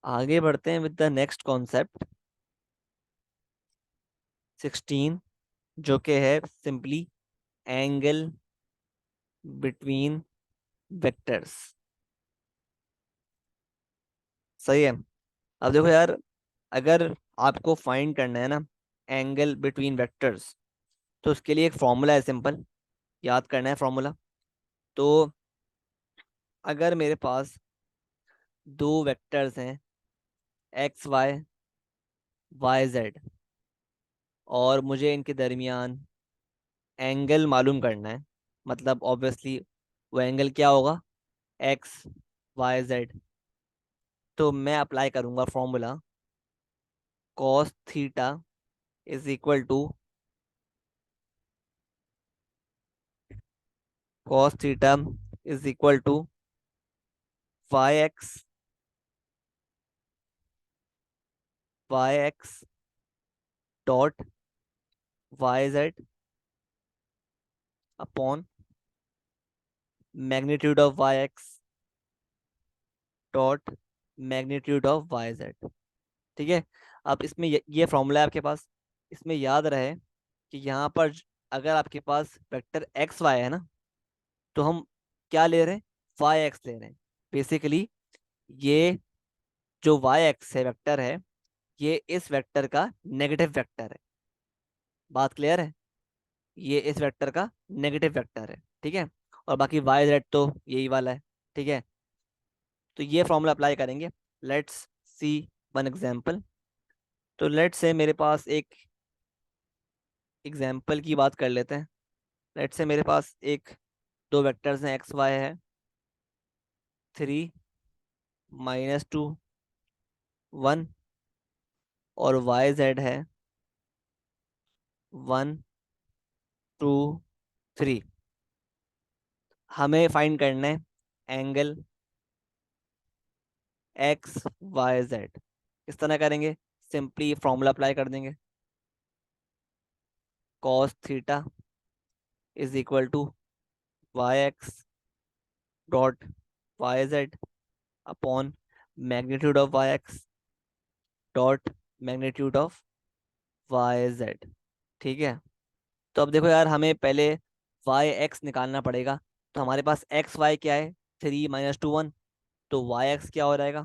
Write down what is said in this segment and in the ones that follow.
आगे बढ़ते हैं विद द नेक्स्ट कॉन्सेप्ट 16, जो कि है सिंपली एंगल बिटवीन वेक्टर्स। सही है। अब देखो यार, अगर आपको फाइंड करना है ना एंगल बिटवीन वेक्टर्स, तो उसके लिए एक फॉर्मूला है सिंपल, याद करना है फॉर्मूला। तो अगर मेरे पास दो वेक्टर्स हैं, एक्स वाई, वाई जेड, और मुझे इनके दरमियान एंगल मालूम करना है, मतलब ऑब्वियसली वो एंगल क्या होगा, एक्स वाई जेड। तो मैं अप्लाई करूंगा formula cos theta is equal to cos theta is equal to Y X, Y X dot Y Z upon magnitude of Y X dot magnitude of Y Z. ठीक है। अब इसमें ये formula है आपके पास। इसमें याद रहे कि यहाँ पर अगर आपके पास वेक्टर एक्स वाई है ना, तो हम क्या ले रहे हैं, वाई एक्स ले रहे हैं। बेसिकली ये जो वाई एक्स है वेक्टर है, ये इस वेक्टर का नेगेटिव वेक्टर है। बात क्लियर है, ये इस वेक्टर का नेगेटिव वेक्टर है। ठीक है। और बाकी वाई जेड तो यही वाला है। ठीक है। तो ये फॉर्मूला अप्लाई करेंगे। Let's see one example. तो लेट्स से मेरे पास एक एग्जांपल की बात कर लेते हैं। लेट्स से मेरे पास एक दो वेक्टर्स हैं, एक्स वाई है, 3 - 2 1, और वाई जेड है 1 2 3। हमें फाइंड करना है एंगल एक्स वाई जेड। किस तरह करेंगे, सिंपली फॉर्मूला अप्लाई कर देंगे। Cos theta is equal to Y X dot Y Z upon magnitude of Y X dot magnitude of Y Z. ठीक है। तो अब देखो यार, हमें पहले वाई एक्स निकालना पड़ेगा। तो हमारे पास एक्स वाई क्या है, 3 - 2 1। तो वाई एक्स क्या हो जाएगा,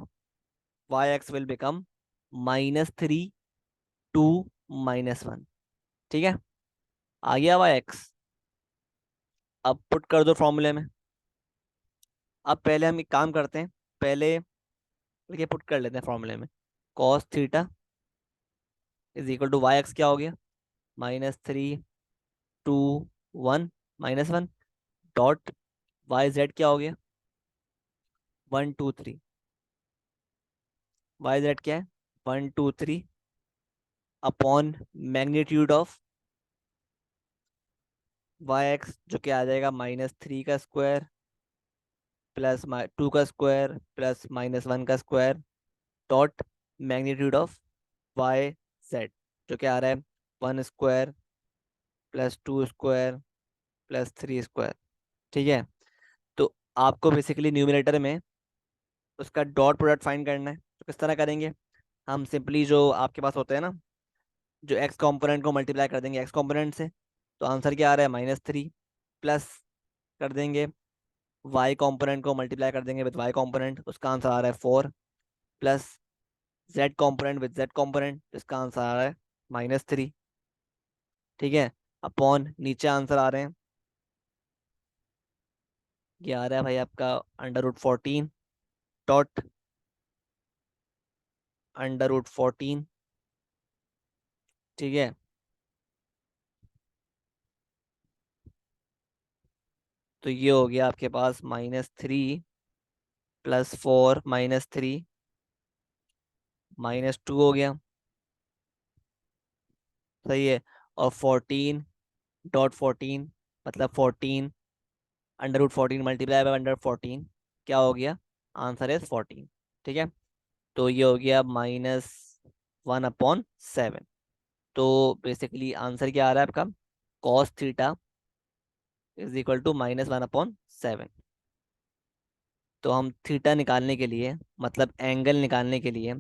वाई एक्स विल बिकम -3 - 2 - 1। ठीक है। आ गया वाई एक्स। अब पुट कर दो फॉर्मूले में। अब पहले हम एक काम करते हैं, पहले ये पुट कर लेते हैं फॉर्मूले में। Cos theta is equal to Y X क्या हो गया, -3 - 2 1 - 1 डॉट वाई जेड क्या हो गया, 1 2 3। वाई जेड क्या है, 1 2 3 अपॉन मैग्नीट्यूड ऑफ वाई एक्स, जो कि आ जाएगा -3 का स्क्वायर प्लस 2 का स्क्वायर प्लस -1 का square dot magnitude of Y Z, जो कि आ रहा है 1 square plus 2 square plus 3 square. ठीक है। तो आपको बेसिकली न्यूमिनेटर में उसका डॉट प्रोडक्ट फाइंड करना है। तो किस तरह करेंगे, हम सिंपली जो आपके पास होते हैं ना, जो एक्स कंपोनेंट को मल्टीप्लाई कर देंगे एक्स कंपोनेंट से। तो आंसर क्या आ रहा है, -3, प्लस कर देंगे वाई कंपोनेंट को मल्टीप्लाई कर देंगे विद वाई कंपोनेंट, उसका आंसर आ रहा है 4, plus Z component with Z component, इसका आंसर आ रहा है -3। ठीक है। अपॉन नीचे आंसर आ रहे हैं, ये आ रहा है भाई आपका √14 डॉट √14। ठीक है। तो ये हो गया आपके पास -3 +4 -3 -2 हो गया। सही है। और 14 .14 मतलब 14 √14 मल्टीप्लाई बाय √14 क्या हो गया, आंसर इज 14। ठीक है। तो ये हो गया -1/7। तो बेसिकली आंसर क्या आ रहा है आपका, cos theta is equal to -1/7। तो हम थीटा निकालने के लिए, मतलब एंगल निकालने के लिए,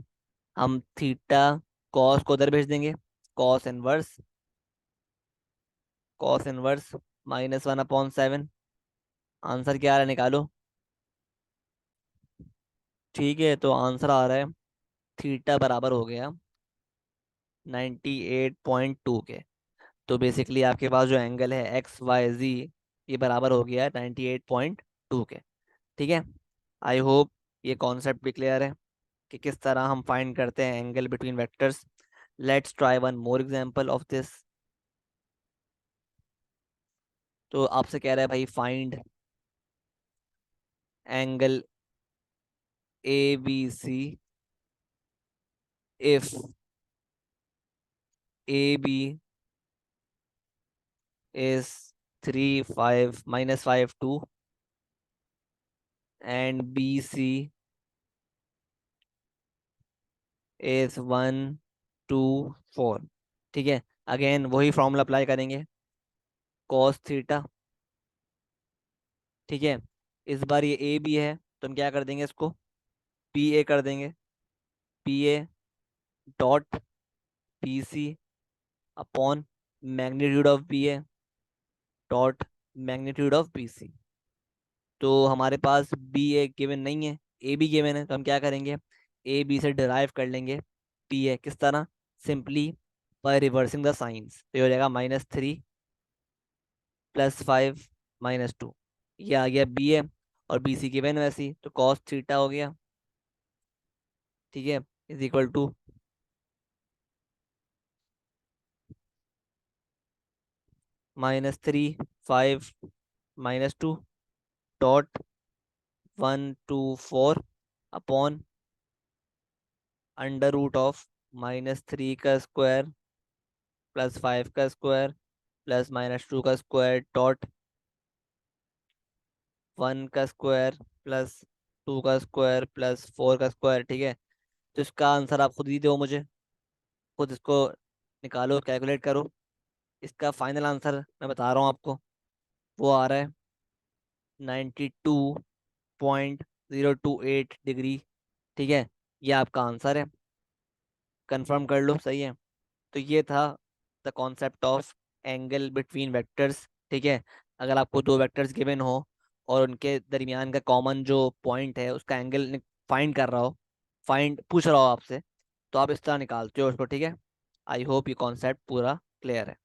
हम थीटा कॉस को उधर भेज देंगे। Cos inverse -1/7। आंसर क्या आ रहा है, निकालो। ठीक है, तो आंसर आ रहा है थीटा बराबर हो गया 98.2 के। तो बेसिकली आपके पास जो एंगल है XYZ, ये बराबर हो गया 98.2 के। ठीक है। आई होप ये कॉन्सेप्ट भी क्लियर है कि किस तरह हम फाइंड करते हैं angle between vectors. Let's try one more example of this. तो आपसे कह रहा है भाई, find angle ABC if AB is 3 5 -5 2 and BC is 1 2 4। ठीक है। अगेन वही फॉर्मूला अप्लाई करेंगे, कॉस थीटा। ठीक है। इस बार ये ए बी है, तो हम क्या कर देंगे, इसको पी ए कर देंगे। P A dot P C upon magnitude of B A dot magnitude of B C. तो हमारे पास बी ए गिवन नहीं है, ए बी गिवन है, तो हम क्या करेंगे, ए बी से डिराइव कर लेंगे पी ए। किस तरह, simply by reversing the science. तो ये हो जाएगा -3 +5 -2। ये आ गया बी ए, और बी सी गिवन वैसी, तो कॉस थीटा हो गया। ठीक है, is equal to -3 5 -2 dot 1 2 4 upon √ऑफ -3 का स्क्वायर +5 का स्क्वायर +-2 का स्क्वायर डॉट 1 का स्क्वायर +2 का स्क्वायर +4 का स्क्वायर। ठीक है। तो इसका आंसर आप खुद ही दो मुझे, खुद इसको निकालो, कैलकुलेट करो। इसका फाइनल आंसर मैं बता रहा हूँ आपको, वो आ रहा है 92.028 डिग्री। ठीक है, ये आपका आंसर है, कंफर्म कर लो, सही है। तो ये था the concept of angle between vectors. ठीक है। अगर आपको दो वेक्टर्स गिवन हो और उनके दरमियान का कॉमन जो पॉइंट है उसका एंगल फाइंड कर रहा हो, फाइंड पूछ रहा हो आपसे, तो आप इस तरह निकालते हो उसको। ठीक है। आई होप ये कॉन्सेप्ट पूरा क्लियर है।